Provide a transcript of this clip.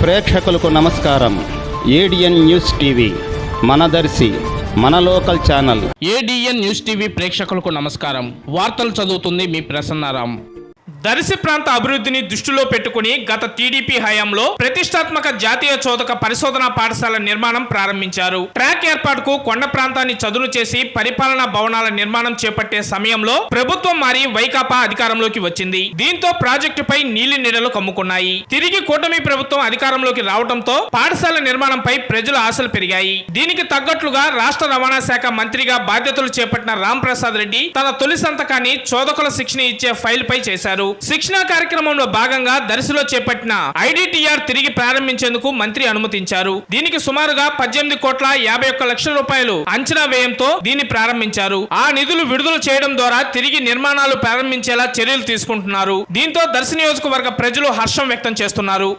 ప్రేక్షకులకు నమస్కారం. ADN news TV మన దర్శి మన local channel. ADN news TV ప్రేక్షకులకు నమస్కారం. వార్తలు చదువుతుంది మీ ప్రసన్నారాం. దర్శి ప్రాంత అభివృద్ధిని దృష్టిలో పెట్టుకుని గత టీడీపీ హయాంలో ప్రతిష్టాత్మక జాతీయ చోదక పరిశోధనా పాఠశాల నిర్మాణం ప్రారంభించారు. ట్రాక్ ఏర్పాటుకు కొండ ప్రాంతాన్ని చదును చేసి పరిపాలనా భవనాల నిర్మాణం చేపట్టే సమయంలో ప్రభుత్వం మారి వైకాపా అధికారంలోకి వచ్చింది. దీంతో ప్రాజెక్టుపై నీలి నీడలు కమ్ముకున్నాయి. తిరిగి కూటమి ప్రభుత్వం అధికారంలోకి రావడంతో పాఠశాల నిర్మాణంపై ప్రజల ఆశలు పెరిగాయి. దీనికి తగ్గట్లుగా రాష్ట్ర రవాణా శాఖ మంత్రిగా బాధ్యతలు చేపట్టిన రాంప్రసాద్ రెడ్డి తన తొలి సంతకాన్ని చోదకుల శిక్షణ ఇచ్చే ఫైల్ పై చేశారు. శిక్షణా కార్యక్రమంలో భాగంగా దర్శిలో చేపట్టిన ఐడిటిఆర్ తిరిగి ప్రారంభించేందుకు మంత్రి అనుమతించారు. దీనికి సుమారుగా 18,51,00,000 రూపాయలు అంచనా వ్యయంతో దీన్ని ప్రారంభించారు. ఆ నిధులు విడుదల చేయడం ద్వారా తిరిగి నిర్మాణాలు ప్రారంభించేలా చర్యలు తీసుకుంటున్నారు. దీంతో దర్శి నియోజకవర్గ ప్రజలు హర్షం వ్యక్తం చేస్తున్నారు.